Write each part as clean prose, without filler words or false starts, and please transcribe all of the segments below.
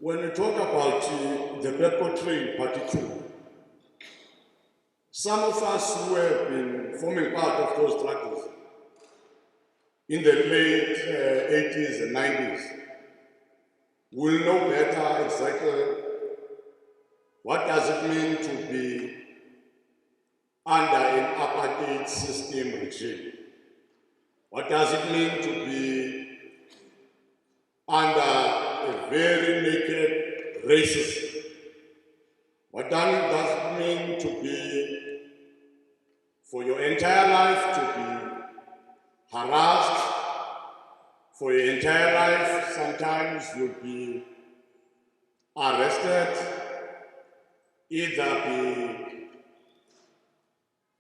When we talk about the Pepco tree in particular, some of us who have been forming part of those struggles in the late 80s and 90s will know better exactly what does it mean to be under an apartheid system regime. What does it mean to be under a very naked racism? What does it mean to be, for your entire life, to be harassed? For your entire life, sometimes you'll be arrested, either be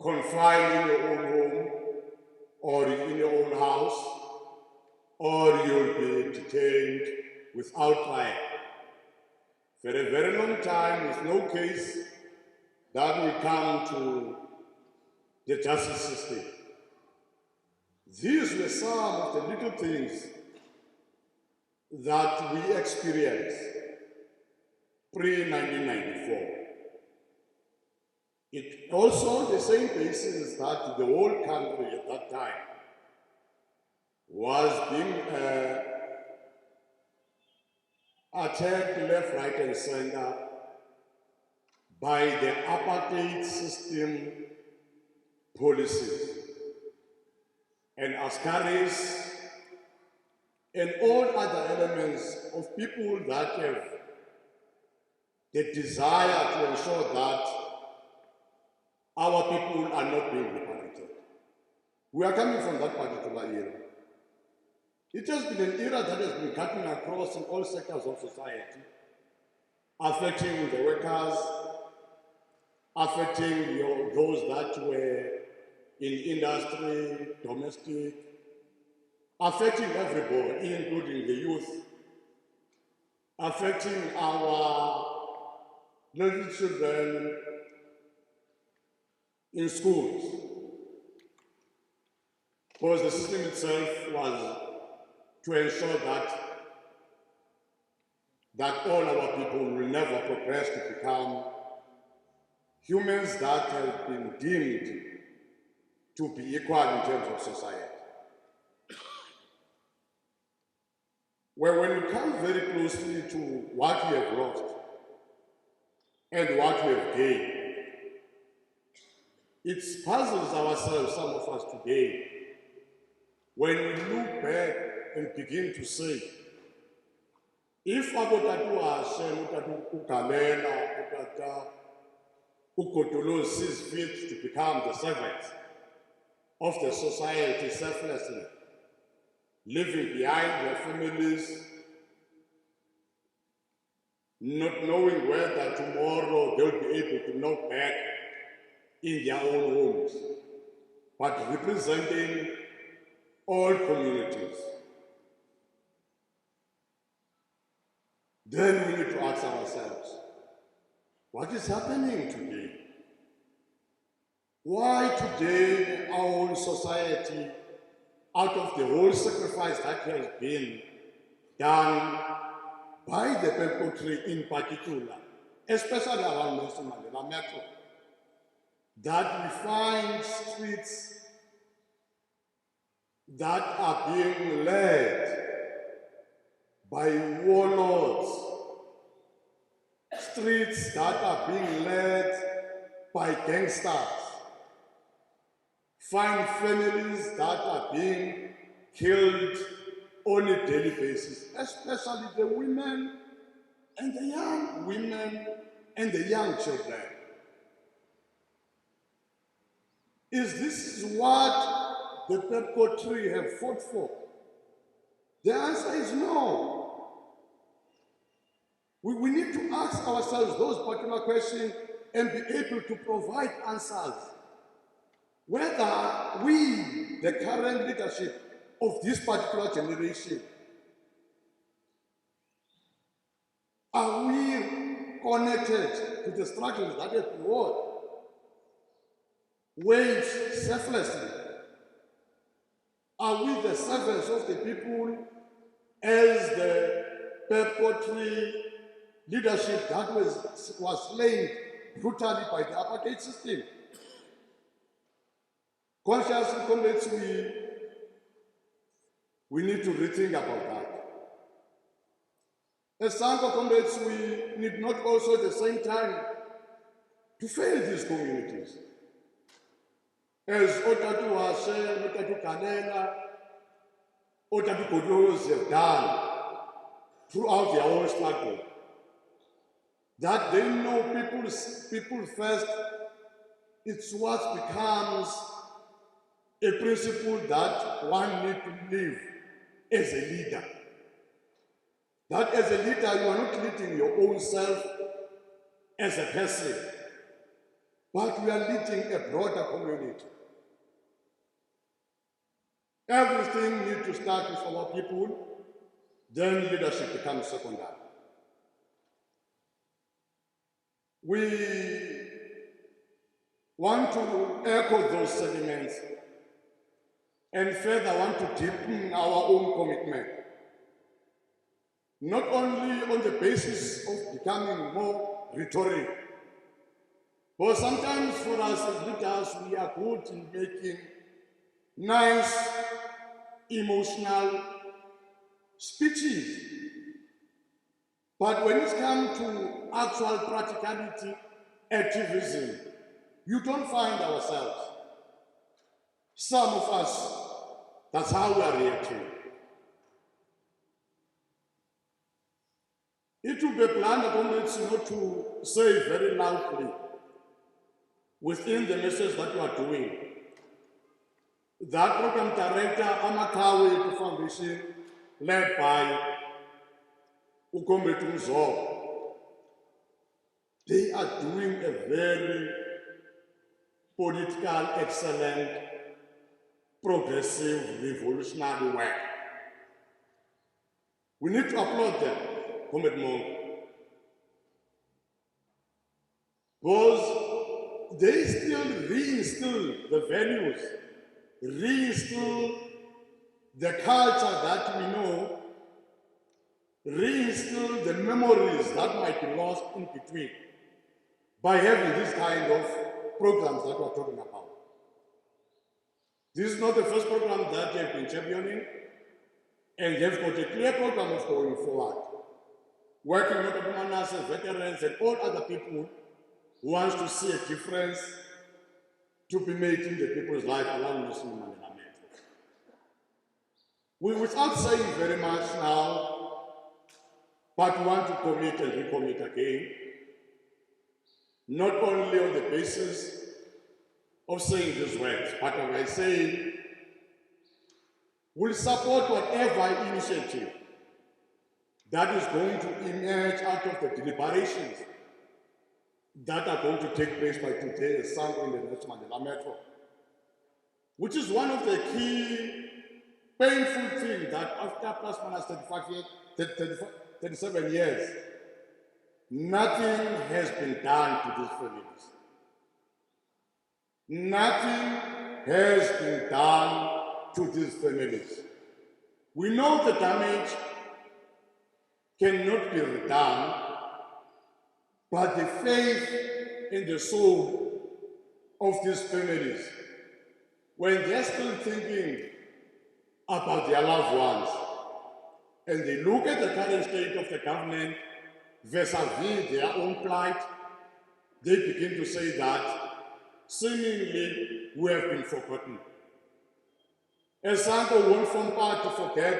confined in your own home or in your own house, or you'll be detained without trial for a very long time, with no case that will come to the justice system. These were some of the little things that we experienced pre-1994. It also the same basis that the whole country at that time was being attacked left, right, and center by the apartheid system policies and askaris and all other elements of people that have the desire to ensure that our people are not being liberated. We are coming from that particular era. It has been an era that has been cutting across in all sectors of society, affecting the workers, affecting those that were in industry, domestic, affecting everybody, including the youth, affecting our little children in schools, because the system itself was to ensure that all our people will never progress to become humans that have been deemed to be equal in terms of society. Well, when we come very closely to what we have lost and what we have gained, it puzzles ourselves, some of us today, when we look back and begin to say, if Abotatu Hashem, Utatu Ukotolo sees fit to become the servants of the society selflessly, leaving behind their families, not knowing whether tomorrow they'll be able to knock back in their own homes, but representing all communities. Then we need to ask ourselves, what is happening today? Why today our own society, out of the whole sacrifice that has been done by the Pepco tree in particular, especially around Nelson Mandela Metro, that we find streets that are being led by warlords, streets that are being led by gangsters, find families that are being killed on a daily basis, especially the women and the young women and the young children. Is this what the Pepco tree have fought for? The answer is no. We need to ask ourselves those particular questions and be able to provide answers. Whether we, the current leadership of this particular generation, are we connected to the struggles that have been waged selflessly? Are we the servants of the people as the Pepco tree leadership that was slain brutally by the apartheid system. Consciously, comrades, we need to rethink about that. As SANCO comrades, we need not also at the same time to fail these communities. As Otatu Hashem, Otatu Kanela, Otatu Kodos have done throughout their own struggle, that they know people first, it's what becomes a principle that one needs to live as a leader. That as a leader, you are not leading your own self as a person, but you are leading a broader community. Everything needs to start with our people, then leadership becomes secondary. We want to echo those sentiments and further want to deepen our own commitment, not only on the basis of becoming more rhetoric, but sometimes for us as leaders, we are good in making nice, emotional speeches. But when it comes to actual practicality, activism, you don't find ourselves. Some of us, that's how we are reacting. It will be planned comrades not to say very loudly within the message that you are doing. That program director, Amakawe Foundation, led by Ukombe Tumzo, they are doing a very political, excellent, progressive, revolutionary work. We need to applaud them, Comrade Mongo, because they still reinstill the values, reinstill the culture that we know, reinstill the memories that might be lost in between by having this kind of programs that we're talking about. This is not the first program that they've been championing, and they've got a clear program of going forward, working with the Manas, veterans, and all other people who want to see a difference to be made in the people's life along Nelson Mandela Metro. Without saying very much now, but we want to commit and recommit again, not only on the basis of saying these words, but as I say, we'll support whatever initiative that is going to emerge out of the deliberations that are going to take place by today as SANCO in the Nelson Mandela Metro, which is one of the key painful things that after plus minus 37 years, nothing has been done to these families. Nothing has been done to these families. We know the damage cannot be redone, but the faith in the soul of these families, when they're still thinking about their loved ones, and they look at the current state of the government vis-a-vis their own plight, they begin to say that seemingly we have been forgotten. As SANCO won't form part to forget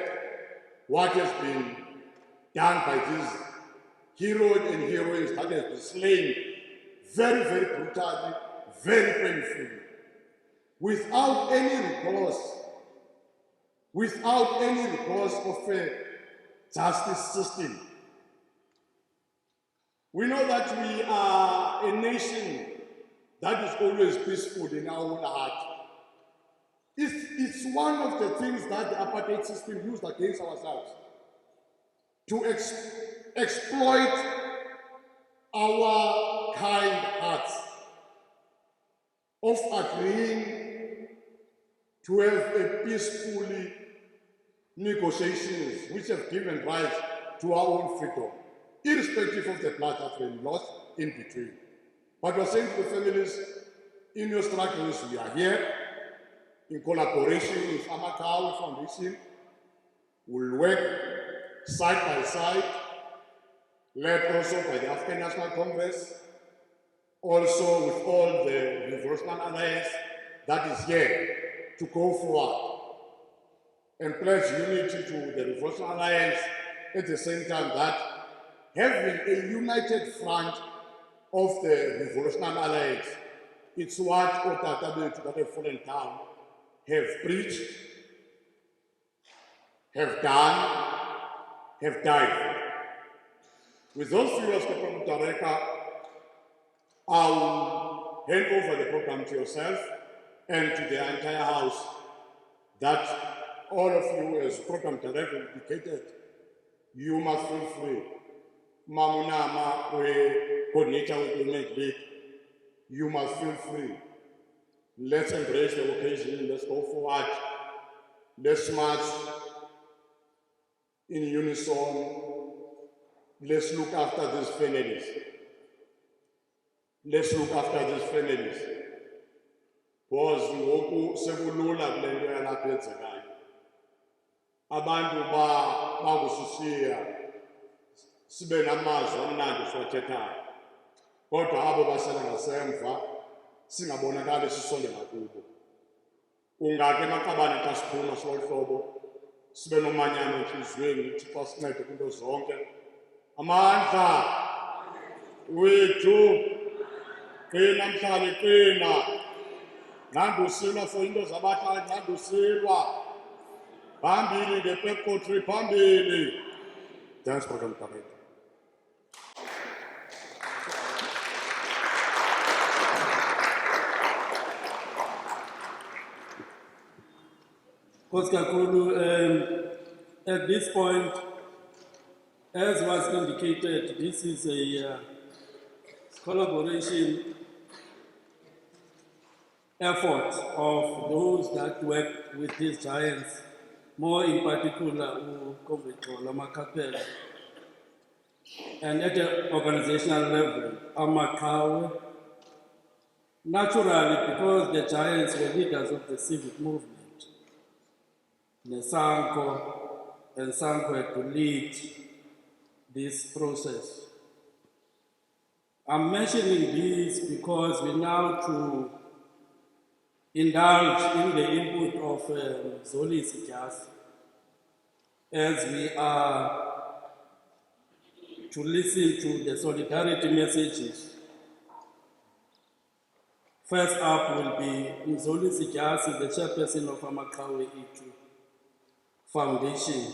what has been done by these heroes and heroines that have been slain very, very brutally, very painfully, without any recourse of a justice system. We know that we are a nation that is always peaceful in our own heart. It's one of the things that the apartheid system used against ourselves, to exploit our kind hearts of agreeing to have a peacefully negotiations which have given rise to our own freedom. irrespective of the blood that's been lost in between. But we're saying to the families, in your struggles, we are here in collaboration with Amakawe Foundation. We'll work side by side, led also by the African National Congress, also with all the Revolutionary Alliance that is here to go forward and pledge unity to the Revolutionary Alliance at the same time that having a united front of the Revolutionary Alliance, it's what Otata that have fallen down have preached, have done, have died for. With those few words, Mr. Director, I'll hand over the program to yourself and to the entire House that all of you as program director indicated, you must feel free. Mamunama, we coordinator with the Women's League, you must feel free. Let's embrace the occasion, let's go forward, let's march in unison, let's look after these families. Let's look after these families. Because ngoku sekulula kule nto yalapha enzekayo. Abantu bakusishiya sibe namazwi amnandi siwathethayo. Kodwa abo basala ngasemva singabonakali sisondela kubo. Ungake emaqabane xa siphuma solo hlobo sibe nomanyano entliziyweni uThixo asincede kwinto zonke. Amandla wethu qina mhlali qina. Nandusilwa for into zabahlali nandusilwa. Phambili ngePepkotri phambili. Thanks, Program Director. At this point, as was indicated, this is a collaboration effort of those that work with these giants, more in particular, Makapela, and at the organizational level, Amakawe. Naturally, because the giants were leaders of the civic movement, Nesanko and Sanko had to lead this process. I'm mentioning this because we now to indulge in the input of Zoli Sikas as we are to listen to the solidarity messages. First up will be Zoli Sikas, the chairperson of Amakawe Itu Foundation,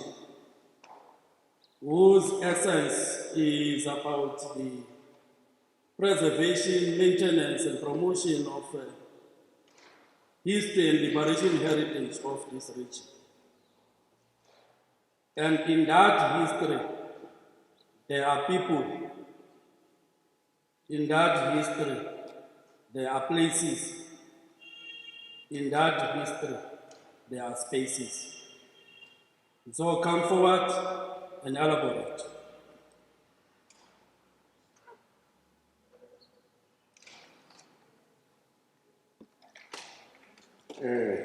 whose essence is about the preservation, maintenance, and promotion of history and liberation heritage of this region. And in that history, there are people. In that history, there are places. In that history, there are spaces. So come forward and elaborate.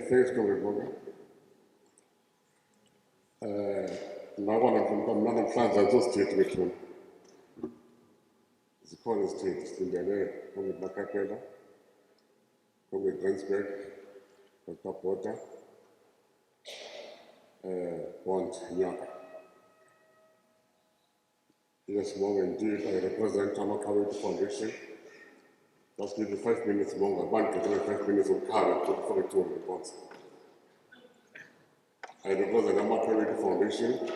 Thanks, Comrade Boga. Namhlanje azosithetha bethuna. Zikhona izithethi sindele Comrade Makapela, Comrade Rensberg, Dr. Bota, Bond Nyaka. Yes, more indeed, I represent Amakawe Foundation. Just give me 5 minutes longer. One to 5 minutes of carry to the 42 reports. I represent the Amakawe Foundation,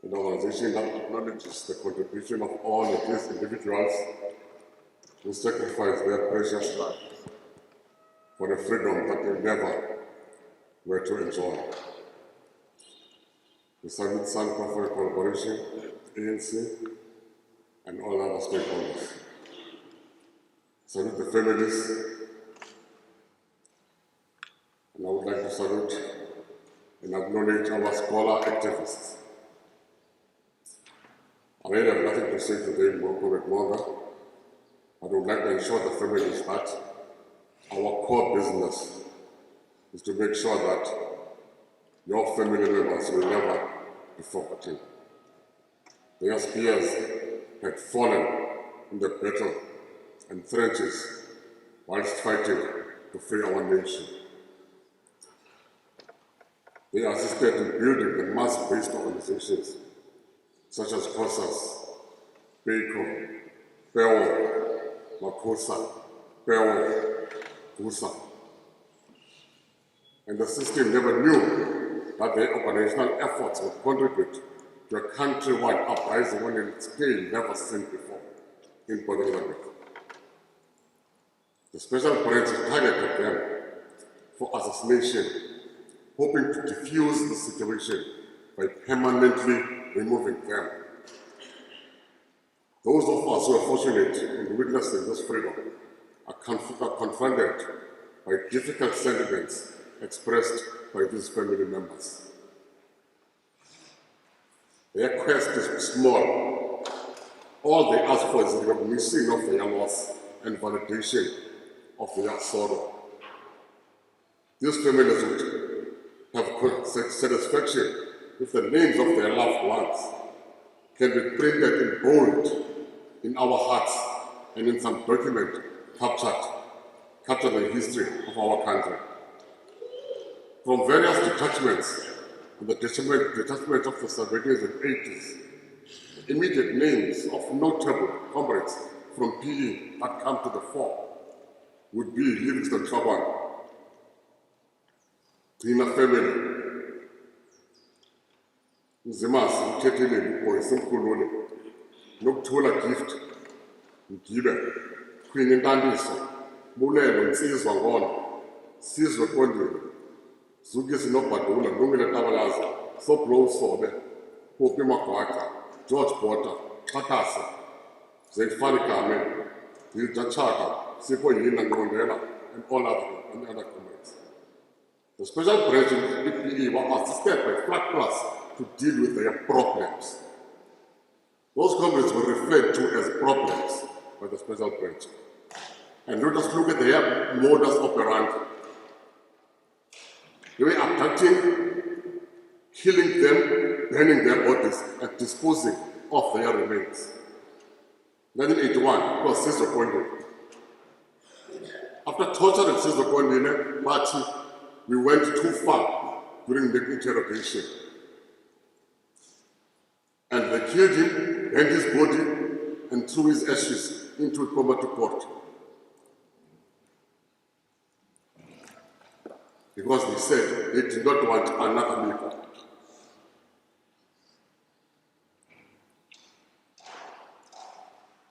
an organization that acknowledges the contribution of all of these individuals who sacrifice their precious life for the freedom that they never were to enjoy. We salute Sanko for collaboration, ANC, and all other stakeholders. Salute the families, and I would like to salute and acknowledge our scholar activists. I really have nothing to say today, Monga. I would like to ensure the families that our core business is to make sure that your family members will never be forgotten. Their spears had fallen in the battle and trenches whilst fighting to free our nation. They assisted in building the mass-based organizations such as COSAS, PEICO, PEO, MACOSA, PEO, GUSA. And the system never knew that their organizational efforts would contribute to a country-wide uprising on a scale never seen before in Puerto Rico. The special branch targeted them for assassination, hoping to defuse the situation by permanently removing them. Those of us who are fortunate in witnessing this freedom are confronted by difficult sentiments expressed by these family members. Their quest is small. All they ask for is recognition of their loss and validation of their sorrow. These families would have satisfaction if the names of their loved ones can be printed in bold in our hearts and in some document capture the history of our country. From various detachments and the detachment of the 70s and 80s, the immediate names of notable comrades from PE that come to the fore would be Livingston Chaban, Tina family, Nzimas, Mtetile, Boy, Simkulule, Nokuthola Gift, Mgibe, Queen Ntandiso, Bulelo, Nsizwa Ngona, Sizwe Kondile, Zugisi Nobadula, Lungile Tabalaza, Soplo Sobe, Popi Magwaka, George Porter, Xhakasa, Zedfani Kame, Hilda Chaka, Sipho Yina Ngondela, and all other comrades. The special branch in EPE were assisted by Flag Plus to deal with their problems. Those comrades were referred to as problems by the special branch. And let us look at their modus operandi. They were abducting, killing them, burning their bodies, and disposing of their remains. 1981, it was Sizwe Kondile. After torturing Sizwe Kondile, Party, we went too far during the interrogation. And they killed him, burned his body, and threw his ashes into a Komatu port. Because they said they did not want another Miko.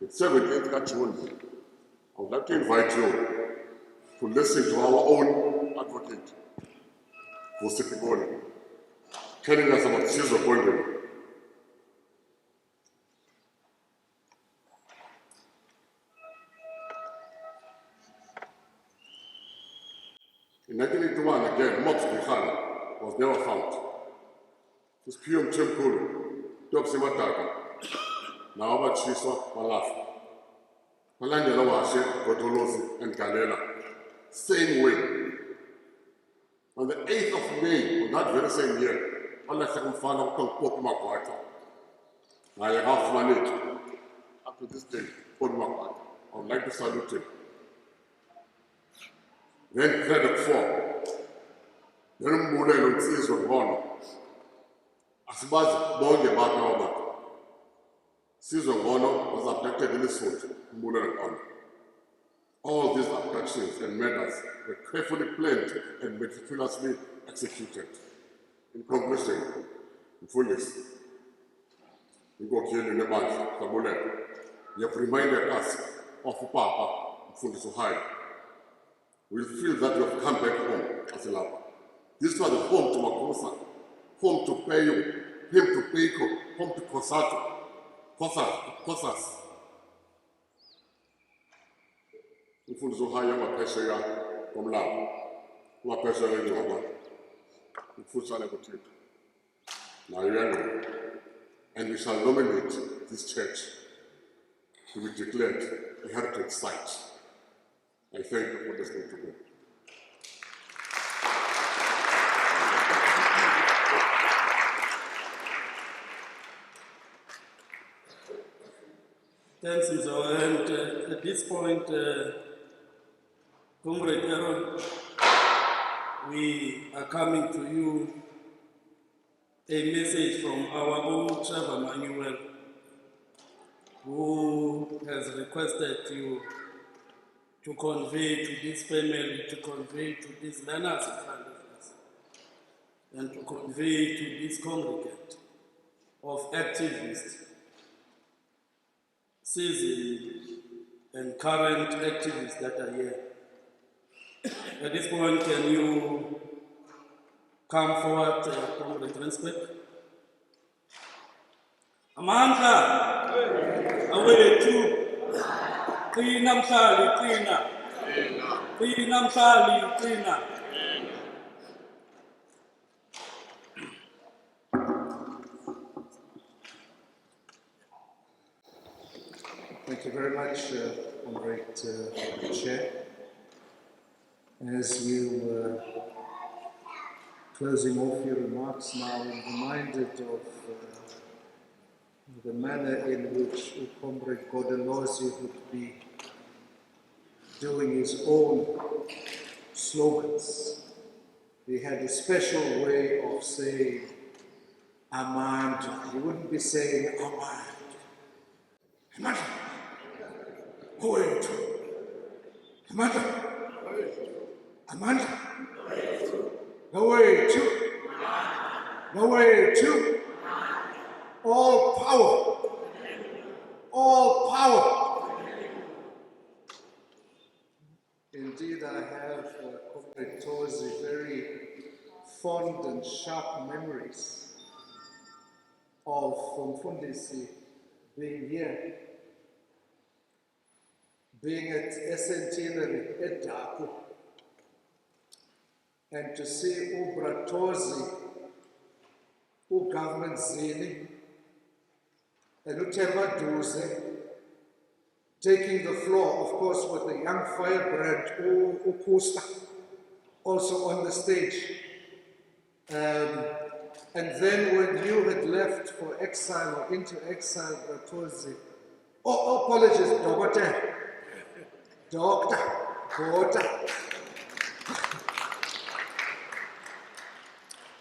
It's 7th June. I would like to invite you to listen to our own advocate, Vusi Pikoli, telling us about Sizwe Kondile. In 1981, again, Mox Bihana was never found. His Piyom Chimkulu, Dobsi Mataka, Naoba Chiswa, Malafa, Malandela Washe, Gotolosi, and Galela. Same way. On the 8th of May, on that very same year, Allah Sakumfana told Pope Makwata. Now you have managed up to this day, Pope Makwata. I would like to salute him. Then credit 4. Then Mbulelo Nsizwe Ngona. Asibazi bonke bakhe abantu. Sizwe Ngona was abducted in Lesotho, Mbulelo Ngona. All these abductions and murders were carefully planned and meticulously executed. In conclusion, Mfundisi, Nkokeli Nebandla Kabulelo, you have reminded us of Papa Mfundisi Uhai. We feel that you have come back home as a lover. This was the home to Makosa, home to Peyo, home to Peiko, home to Kosato, Kosas. Mfundisi Uhai amaphesheya komlambo, amaphesheya eNgcobo, ukufutshane kuThixo. Nayo uyangqina. and we shall nominate this church to be declared a heritage site. I thank you for listening to me. Thanks, Mzo. And at this point, Comrade Aaron, we are coming to you a message from our own Trevor Manuel, who has requested you to convey to this family, to convey to these learners in front of us, and to convey to this congregate of activists, seasoned and current activists that are here. At this point, can you come forward, Comrade Rensbeck? Amandla, awethu, qina mhlali, qina. Qina mhlali, qina. Thank you very much, Comrade Chair. As you were closing off your remarks now, I'm reminded of the manner in which Comrade Godolozi would be doing his own slogans. He had a special way of saying Amandla. He wouldn't be saying Amandla. Amandla. Awethu. Amandla. Amandla. Awethu. Awethu. All power. All power. Indeed, I have, Comrade Tozi, very fond and sharp memories of Mfundisi being here, being at Centenary at Daku, and to see Ubratozi, Government Zini, and Uthemba Duze taking the floor, of course, with the young firebrand Ukusta also on the stage. And then when you had left for exile or into exile, Bratozi, apologies, Doctor.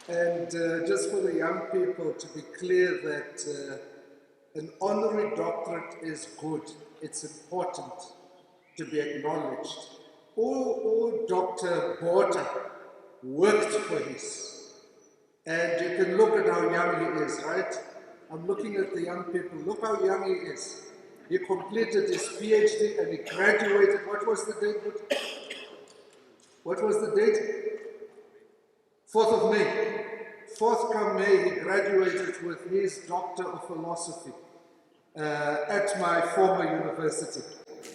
And just for the young people to be clear that an honorary doctorate is good. It's important to be acknowledged. Dr. Botha worked for his. And you can look at how young he is, right? I'm looking at the young people. Look how young he is. He completed his PhD and he graduated. What was the date? What was the date? 4th of May. 4th come May, he graduated with his Doctor of Philosophy at my former university,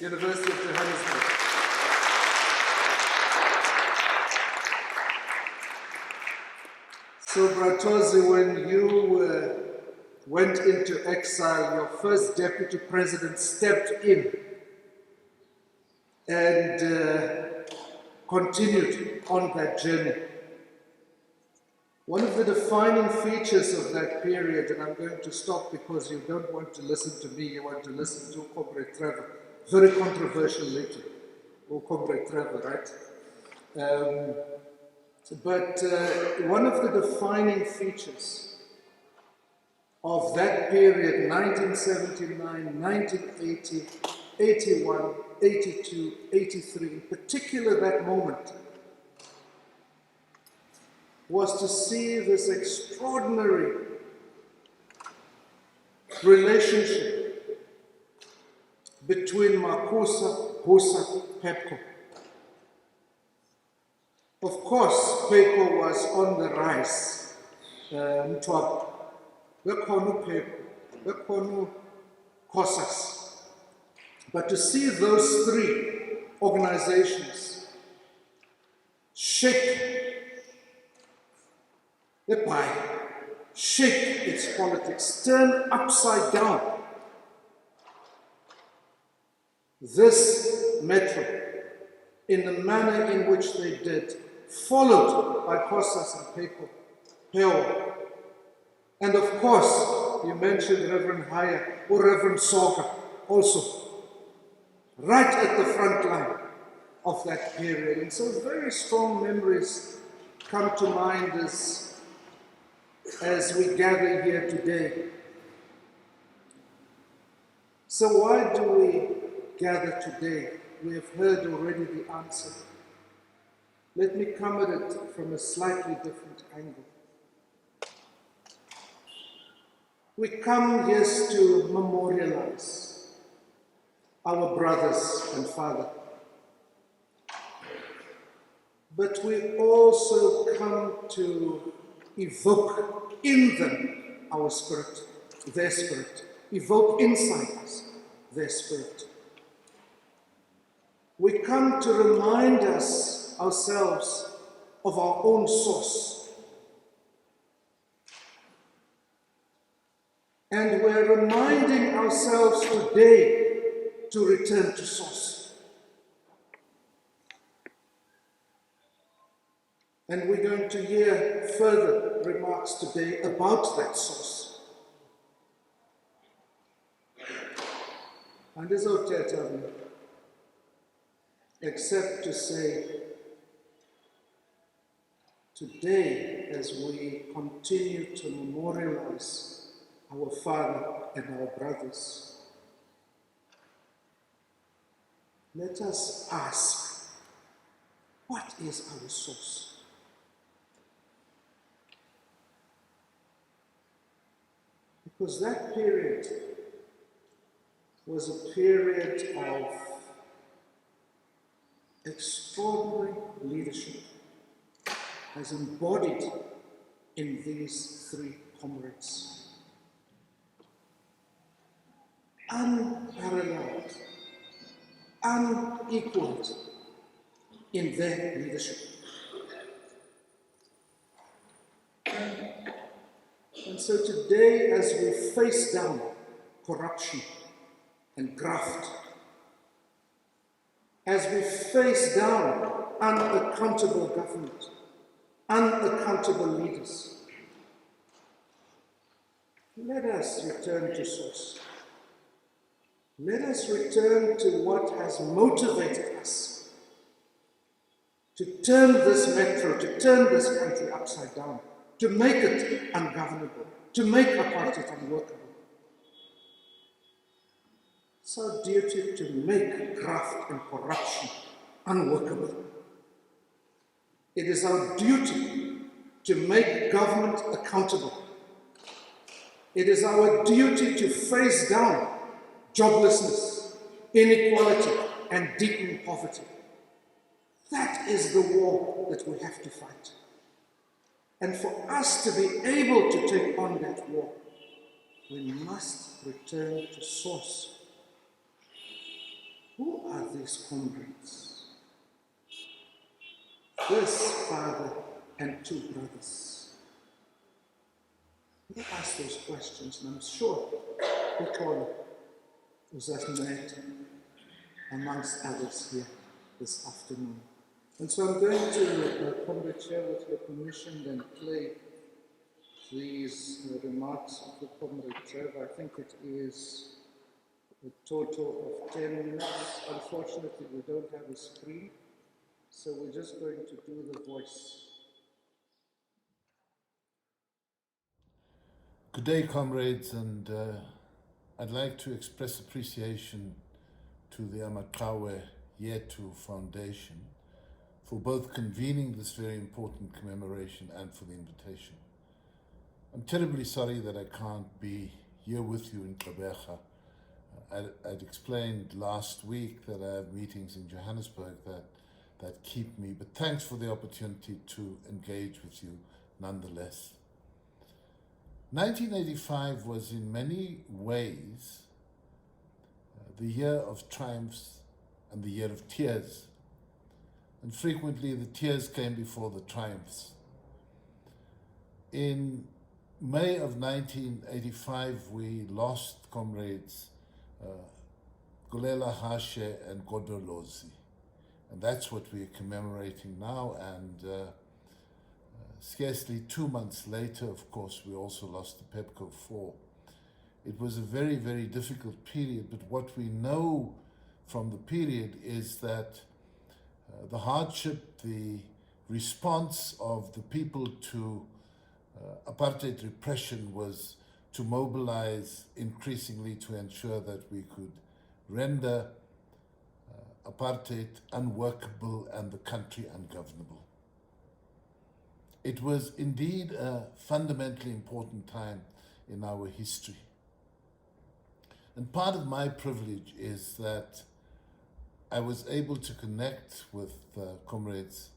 University of Johannesburg. So, Bratozi, when you went into exile, your first deputy president stepped in and continued on that journey. One of the defining features of that period, and I'm going to stop because you don't want to listen to me, you want to listen to Comrade Trevor, very controversial later, Comrade Trevor, right? But one of the defining features of that period, 1979, 1980, 81, 82, 83, in particular that moment, was to see this extraordinary relationship between Makusa, Busa, PEPCO. Of course, PEPCO was on the rise. Mtwapa, bekhona uPEPCO, bekhona COSAS. But to see those three organizations shake shake its politics, turn upside down this metro in the manner in which they did, followed by Kosas and Peo. And of course, you mentioned Reverend Haya or Reverend Soga also, right at the front line of that period. And so very strong memories come to mind as we gather here today. So why do we gather today? We have heard already the answer. Let me come at it from a slightly different angle. We come, yes, to memorialize our brothers and father. But we also come to evoke in them our spirit, their spirit. Evoke inside us their spirit. We come to remind ourselves of our own source. And we're reminding ourselves today to return to source. And we're going to hear further remarks today about that source. And this except to say, today, as we continue to memorialize our father and our brothers, let us ask, what is our source? Because that period was a period of extraordinary leadership as embodied in these three comrades. Unparalleled, unequaled in their leadership. And so today, as we face down corruption and graft, as we face down unaccountable government, unaccountable leaders, let us return to source. Let us return to what has motivated us to turn this metro, to turn this country upside down, to make it ungovernable, to make apartheid unworkable. It's our duty to make graft and corruption unworkable. It is our duty to make government accountable. It is our duty to face down joblessness, inequality, and deepening poverty. That is the war that we have to fight. And for us to be able to take on that war, we must return to source. Who are these comrades? This father and two brothers. We ask those questions, and I'm sure Nicole was met amongst others here this afternoon. And so I'm going to, Comrade Chair, with your permission, then play these remarks of the Comrade Trevor. I think it is a total of 10 minutes. Unfortunately, we don't have a screen, so we're just going to do the voice. Good day, comrades, and I'd like to express appreciation to the Amaqhawe Yethu Foundation for both convening this very important commemoration and for the invitation. I'm terribly sorry that I can't be here with you in Gqeberha. I'd explained last week that I have meetings in Johannesburg that keep me, but thanks for the opportunity to engage with you nonetheless. 1985 was in many ways the year of triumphs and the year of tears. And frequently the tears came before the triumphs. In May of 1985, we lost comrades Gulela Hashe and Godolozi. And that's what we're commemorating now. And scarcely 2 months later, of course, we also lost the PEPCO 4. It was a very, very difficult period, but what we know from the period is that the hardship, the response of the people to apartheid repression was to mobilize increasingly to ensure that we could render apartheid unworkable and the country ungovernable. It was indeed a fundamentally important time in our history. And part of my privilege is that I was able to connect with comrades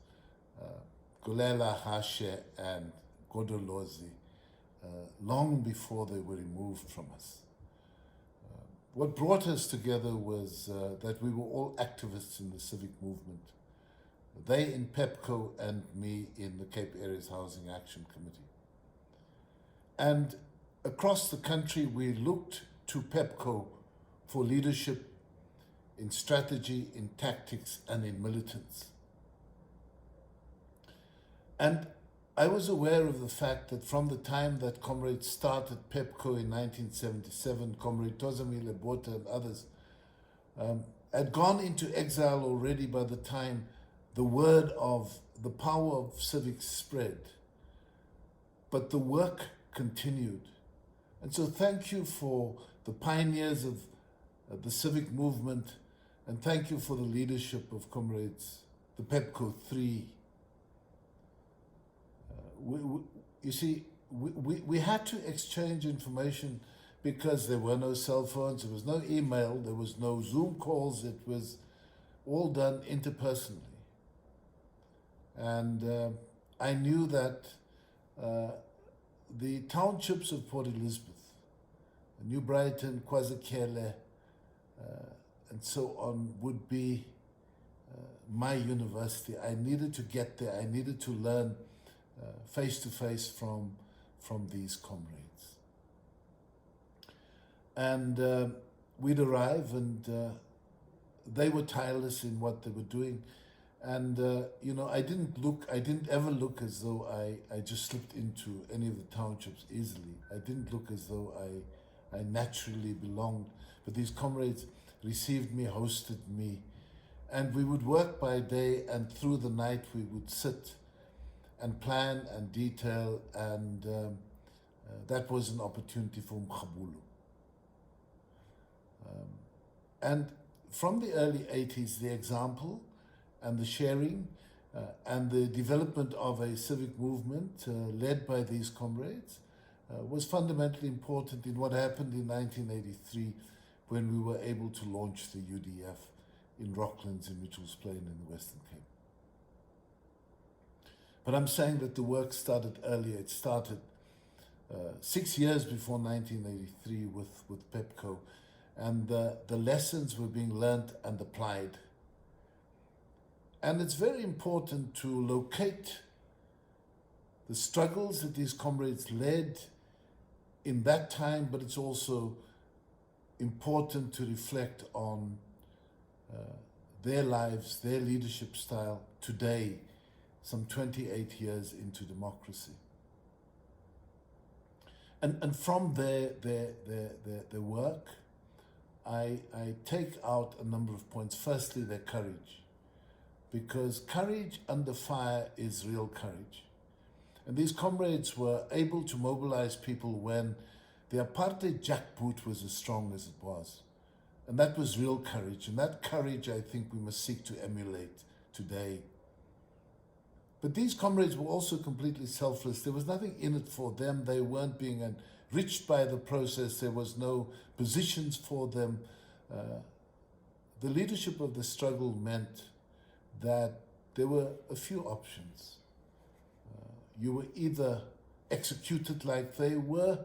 Gulela Hashe and Godolozi long before they were removed from us. What brought us together was that we were all activists in the civic movement. They in PEPCO and me in the Cape Areas Housing Action Committee. And across the country, we looked to PEPCO for leadership in strategy, in tactics, and in militance. And I was aware of the fact that from the time that comrades started PEPCO in 1977, Comrade Tozamile Botha and others had gone into exile already by the time the word of the power of civics spread. But the work continued. And so thank you for the pioneers of the civic movement, and thank you for the leadership of comrades, the PEPCO 3. You see, we had to exchange information because there were no cell phones, there was no email, there was no Zoom calls, it was all done interpersonally. And I knew that the townships of Port Elizabeth, New Brighton, KwaZulu, and so on would be my university. I needed to get there, I needed to learn face to face from these comrades. And we'd arrive, and they were tireless in what they were doing. And you know, I didn't ever look as though I just slipped into any of the townships easily. I didn't look as though I naturally belonged. But these comrades received me, hosted me, and we would work by day, and through the night we would sit and plan and detail, and that was an opportunity for Mkhabulu. And from the early 80s, the example and the sharing and the development of a civic movement led by these comrades was fundamentally important in what happened in 1983 when we were able to launch the UDF in Rocklands in Mitchell's Plain in the Western Cape. But I'm saying that the work started earlier. It started 6 years before 1983 with PEPCO, and the lessons were being learned and applied. And it's very important to locate the struggles that these comrades led in that time, but it's also important to reflect on their lives, their leadership style today, some 28 years into democracy. And from their work, I take out a number of points. Firstly, their courage, because courage under fire is real courage. And these comrades were able to mobilize people when the apartheid jackboot was as strong as it was. And that was real courage. And that courage, I think, we must seek to emulate today. But these comrades were also completely selfless. There was nothing in it for them. They weren't being enriched by the process. There was no positions for them. The leadership of the struggle meant that there were a few options. You were either executed like they were,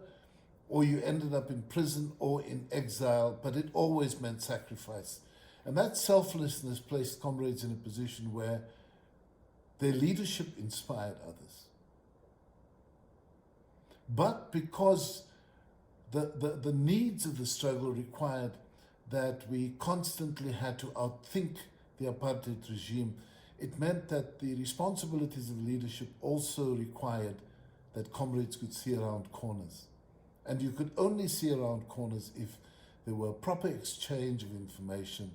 or you ended up in prison or in exile, but it always meant sacrifice. And that selflessness placed comrades in a position where their leadership inspired others. but because the needs of the struggle required that we constantly had to outthink the apartheid regime. It meant that the responsibilities of leadership also required that comrades could see around corners. And you could only see around corners if there were proper exchange of information,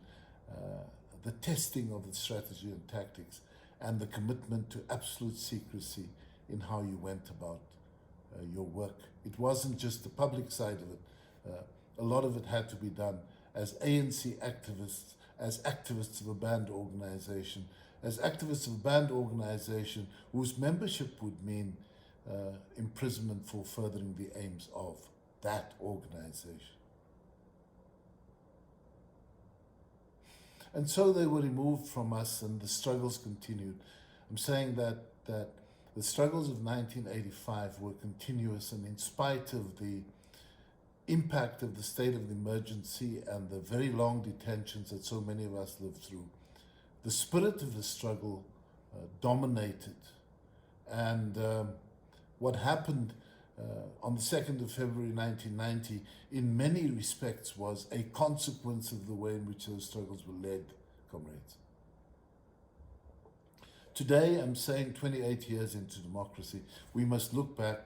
the testing of the strategy and tactics, and the commitment to absolute secrecy in how you went about your work. It wasn't just the public side of it. A lot of it had to be done as ANC activists, as activists of a banned organization, whose membership would mean imprisonment for furthering the aims of that organization. And so they were removed from us and the struggles continued. I'm saying that the struggles of 1985 were continuous, and in spite of the impact of the state of the emergency and the very long detentions that so many of us lived through, the spirit of the struggle dominated. And what happened on the 2nd of February 1990, in many respects, was a consequence of the way in which those struggles were led, comrades. Today, I'm saying 28 years into democracy, we must look back,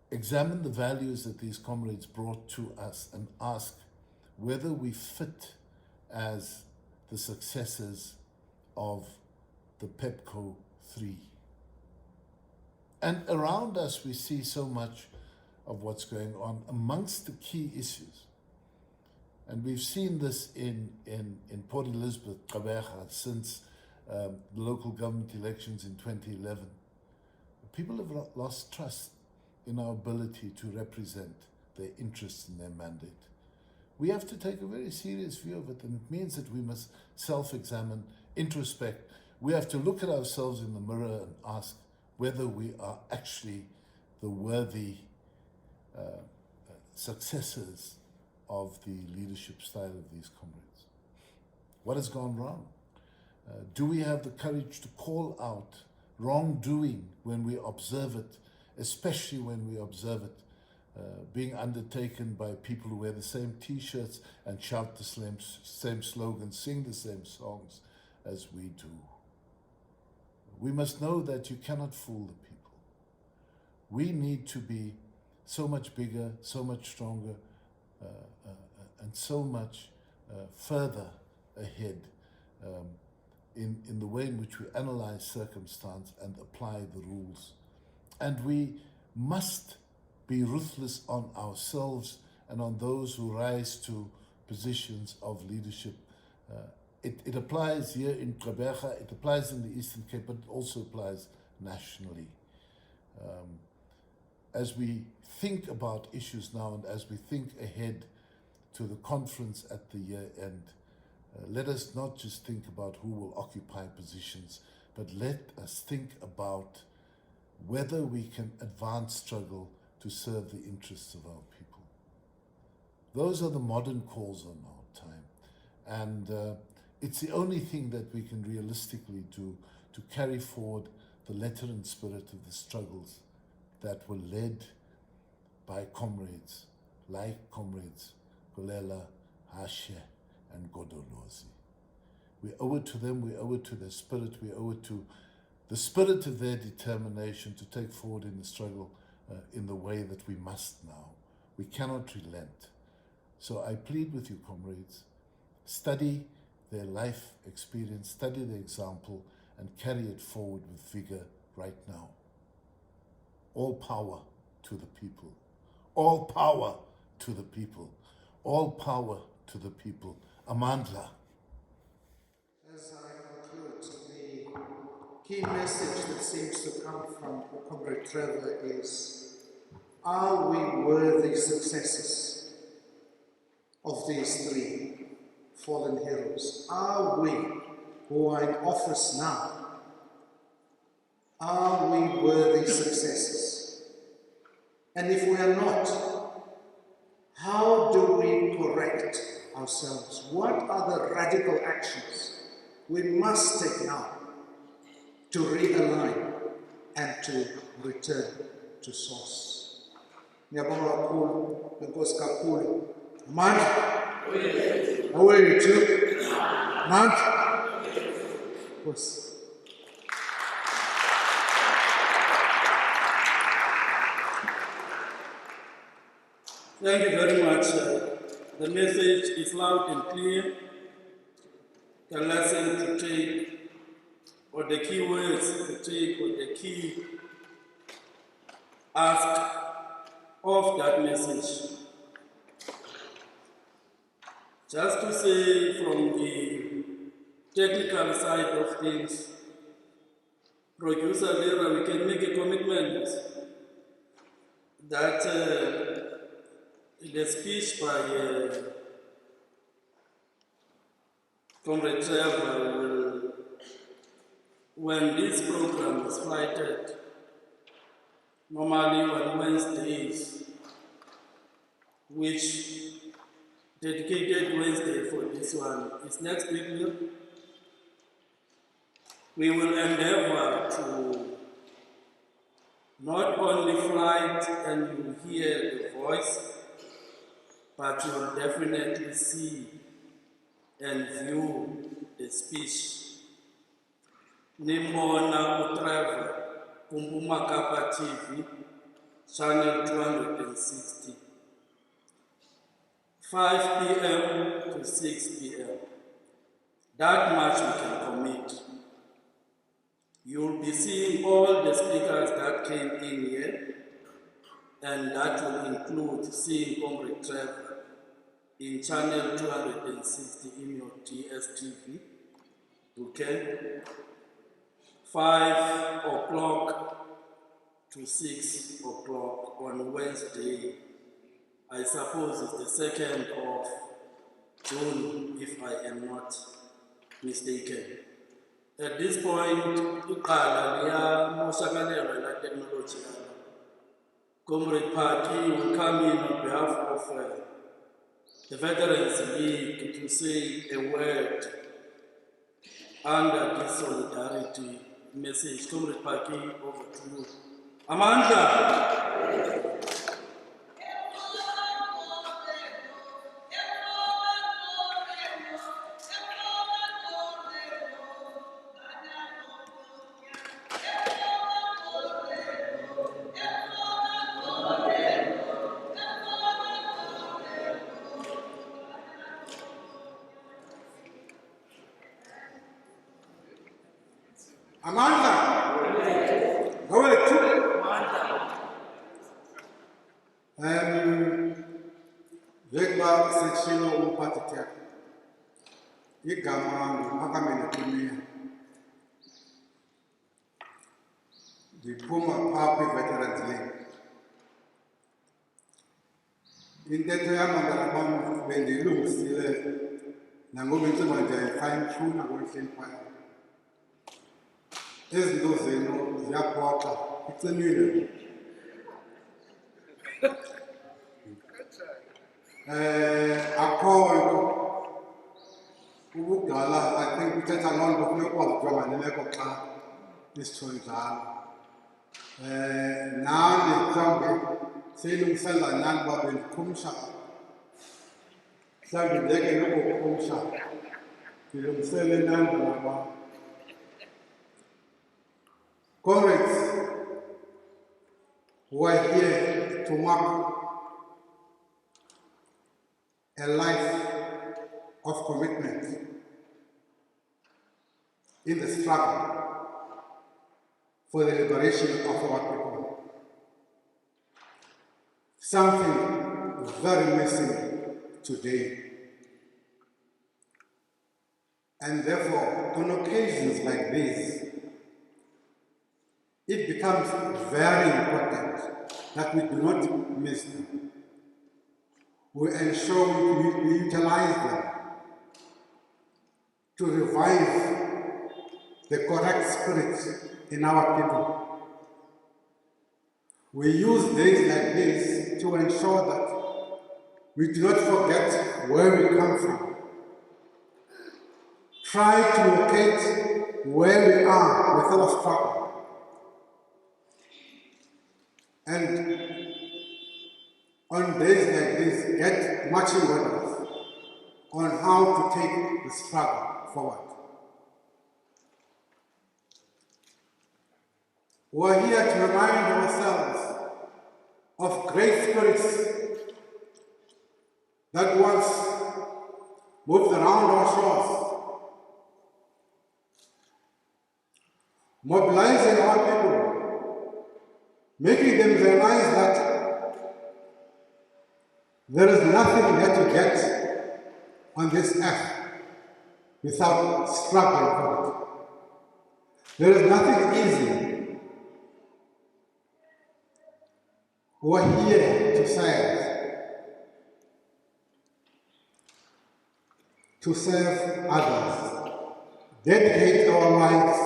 examine the values that these comrades brought to us, and ask whether we fit as the successors of the PEPCO 3. And around us, we see so much of what's going on amongst the key issues. And we've seen this in Port Elizabeth, Gqeberha, since the local government elections in 2011. People have lost trust in our ability to represent their interests and their mandate. We have to take a very serious view of it, and it means that we must self-examine, introspect. We have to look at ourselves in the mirror and ask whether we are actually the worthy successors of the leadership style of these comrades. What has gone wrong? Do we have the courage to call out wrongdoing when we observe it, especially when we observe it being undertaken by people who wear the same t-shirts and shout the same slogans, sing the same songs as we do? We must know that you cannot fool the people. We need to be so much bigger, so much stronger, and so much further ahead in the way in which we analyze circumstance and apply the rules. And we must be ruthless on ourselves and on those who rise to positions of leadership. It applies here in Gqeberha, it applies in the Eastern Cape, but it also applies nationally. As we think about issues now and as we think ahead to the conference at the year end, let us not just think about who will occupy positions, but let us think about whether we can advance struggle to serve the interests of our people. Those are the modern calls on our time. And it's the only thing that we can realistically do to carry forward the letter and spirit of the struggles that were led by comrades like comrades Gulela, Hashe, and Godolozi. We owe it to them, we owe it to their spirit, we owe it to the spirit of their determination to take forward in the struggle in the way that we must now. We cannot relent. So I plead with you, comrades, study their life experience, study their example, and carry it forward with vigor right now. All power to the people. All power to the people. All power to the people. Amandla. As I conclude, the key message that seems to come from Comrade Trevor is, are we worthy successors of these three fallen heroes? Are we, who are in office now, are we worthy successors? And if we are not, how do we correct ourselves? What are the radical actions we must take now to realign and to return to source? Ngiyabonga kakhulu, enkosi kakhulu. Amandla awethu, amandla, Nkosi. Thank you very much. The message is loud and clear. The lesson to take, or the key words to take, or the key ask of that message. Just to say from the technical side of things, Producer Lera, we can make a commitment that the speech by Comrade Trevor will, when this program is flighted, normally on Wednesdays, which dedicated Wednesday for this one is next week, we will endeavor to not only flight and you hear the voice, but you will definitely see and view the speech. Nimbona uTrevor kuMpuma Kapa TV, channel 260, 5 p.m. to 6 p.m. That much we can commit. You'll be seeing all the speakers that came in here, and that will include seeing Comrade Trevor in channel 260 in your DSTV. Okay? 5 o'clock to 6 o'clock on Wednesday. I suppose it's the 2nd of June, if I am not mistaken. At this point, iqala liyamoshakalewa la technology. Comrade Party will come in on behalf of the Veterans League to say a word under this solidarity message. Comrade Party, over to you. Amanda. Amandla, awethu. Njengoba seshilo umphathi Theko, igama ngiphakamele kuMiya. Ndiphuma phaa kwi-Veterans League. Intetho yam nabam bendiyilungisile nangoku intsiba ndiyayifayintshuna kwehleli phaya. Izinto zenu ziyaphoxa, icinile. Akhoyo ubudala, I think uthetha loo nto funeka ukwazi ujonga nemeko xa isitsho njalo. Nani mhlawumbi seyilungiselela nani uba bendikhumsha, mhlawumbi ndeke nokukhumsha, ndilungisele nani naba. Comrades, who are here to mark a life of commitment in the struggle for the liberation of our people. Something very missing today. And therefore, on occasions like these, it becomes very important that we do not miss them. We ensure we utilize them to revive the correct spirit in our people. We use days like this to ensure that we do not forget where we come from. Try to locate where we are with our struggle. And on days like this, get marching orders on how to take the struggle forward. We're here to remind ourselves of great spirits that once moved around our shores, mobilizing our people, making them realize that there is nothing that you get on this earth without struggling for it. There is nothing easy. We're here to serve others, dedicate our lives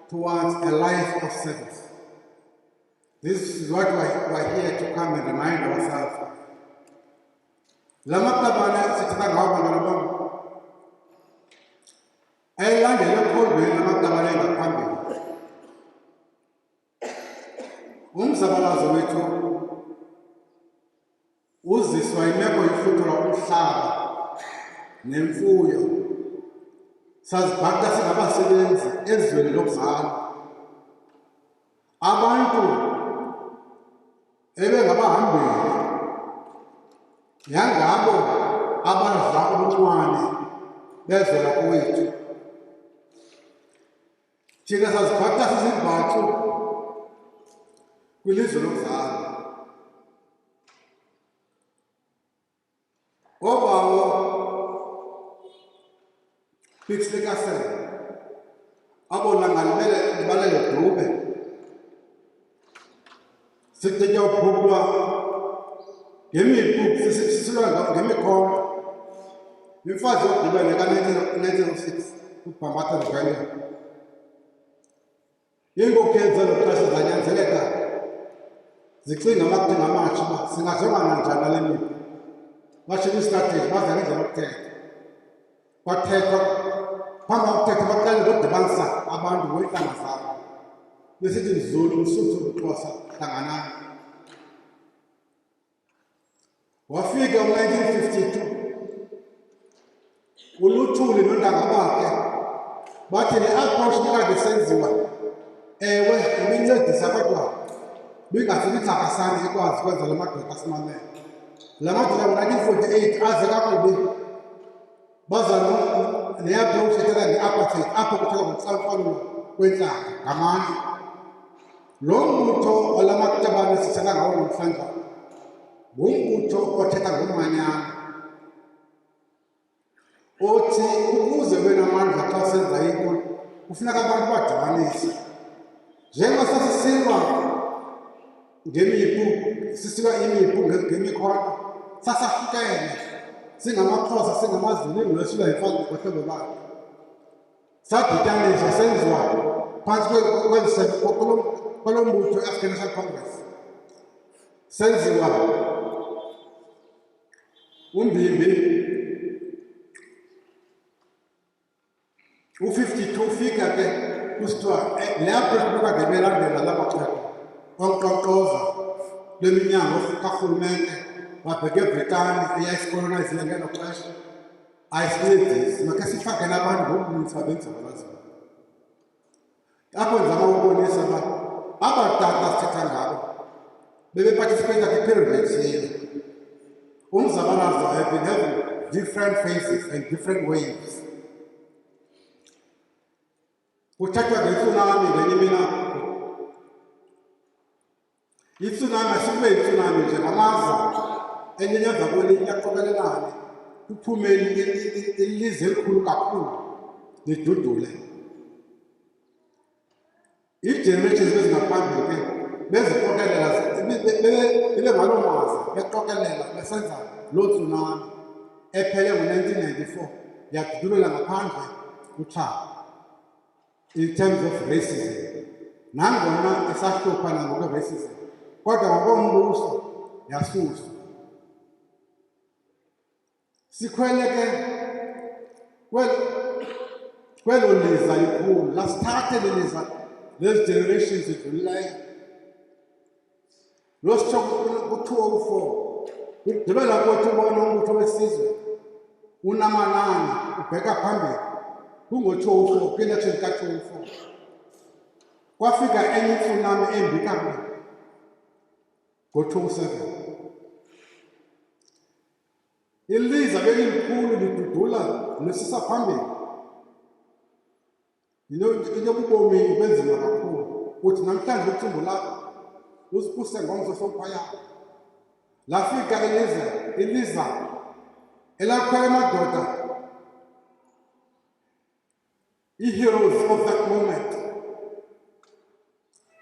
towards a life of service. This is what we're here to come and remind ourselves of. Lama kabana sitaka ngawa ngalamu. Ayilande lokholwe lama kabana ngaphambili. Umzabalazo wethu uziswa imeko yofutho lomhlaba nemfuyo. Sazibhaka singabasebenzi ezweni lokuzala. Abantu ebengabahambeli yangabo abadla ubuncwane bezela kwethu. Thina sazibhaka sizimbathu kwilizwe lokuzala. Obawo Pixley Castle abona libalele dube sithetya ubhubulwa ngemipu sisilwa ngemikhono. Imfazi yokugqibela ka-1906 uBhambatha Rebellion. Iinkokheli zelo xesha zanyanzeleka zicinga amacinga amatsha uba singajongana njani nale mipu. Bashintsha istrateji baza ngendlela yokuthetha. Kwathethwa phambi kokuthetha baqale ngodibanisa abantu ngeentlanga zabo. Besithi Mzulu, Msuthu, Mxhosa, hlanganani. Wafika ngo-1952 uLuthuli nontanga bakhe bathi le approach bekade senziwa ewe ibincedisa kodwa bingasibithakasani ikwazi ukwenza la madoda asimamele. La madoda ngo-1948 aze kakubi baza ne-approach ethetha nge-apartheid apho kuthethwa ngocalukwalulo kwentlanga ngamandla. Lo mbutho wala maktabane sithetha ngawo namhlanje ngumbutho othetha ngomanyano othi ukuze ube namandla xa usenza into kufuneka abantu badibanise. Njengoba sasisilwa ngemipu, sisilwa imipu ngemikhono, sasahlukene singamaXhosa singamazulu ingwesilwa yimfazwe ngohlobo bakhe. Sadityaniswa senziwa phantsi kwalo mbutho i-African National Congress. Senziwa uMbimbi u-52 ufika ke kusithiwa le approach bekade la maxeko onkqonkqoza lweminyango karhulumente babheke eBritani eyayisikolonayizile ngelo xesha ayisincedisi. Makhe sifakele abantu ngobuninzi babenzabalaziyo. Apho ndizama ukubonisa uba abatata sithetha ngabo bebeparticipate kwi-pyramid ethile. Umzabalazo have been having different phases and different waves. Kuthethwa nge-tsunami ngenye imini. I-tsunami asikube yi-tsunami nje ngamaza enye emva kwelinye aqokelelane kuphume ilizwe elikhulu kakhulu lidudule. Ii-generations bezingaphambili ke beziqokelela ibe ngaloo maza beqokelela besenza loo tsunami ephele ngo-1994 yadudulela ngaphandle kuthaba in terms of racism. Nangona isahlupha nangokwe-racism kodwa ngokombuso yasuswa. Sikhwele ke kwelo liza likhulu lasithathe leliza lezi generations zidlulileyo. Lo sitsho ku-204 Ukugqibela kothi ubona umbutho wesizwe unamanani ubheka phambili kungo-204 kwi-election ka-204 kwafika enye tsunami embi kabi ngo-207 iliza belilikhulu lidudula lisisa phambili into bubomi benzima kakhulu uthi namhlanje uthumbu lakho usipuse ngomso sophaya lafika iliza elakhwela amadoda i-heroes of that moment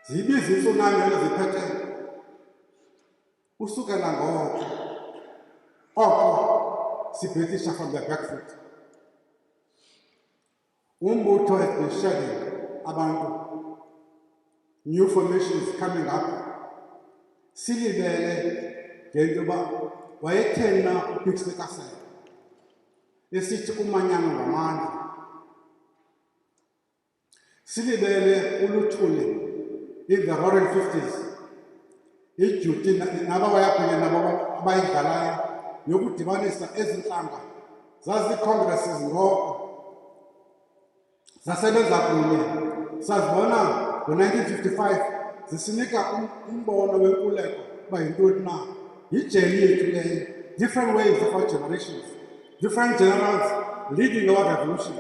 zibiza itsunami eliziphethe usukela ngoko oko sibhitisha from the back foot umbutho has been shedding abantu new formations coming up silibele ngento yoba wayetheni na uPixley Kasela esithi umanyano ngamandla silibele uluthule in the roaring 50s iduty naba wayaphenya nabo abayidlalayo yokudibanisa ezintlanga zazi-congresses ngoko zasebenza kunye sazibona ngo-1955 zisinika umbono wenkuleko uba yintoni na yijeni yethu leyo different waves of our generations different generals leading our revolution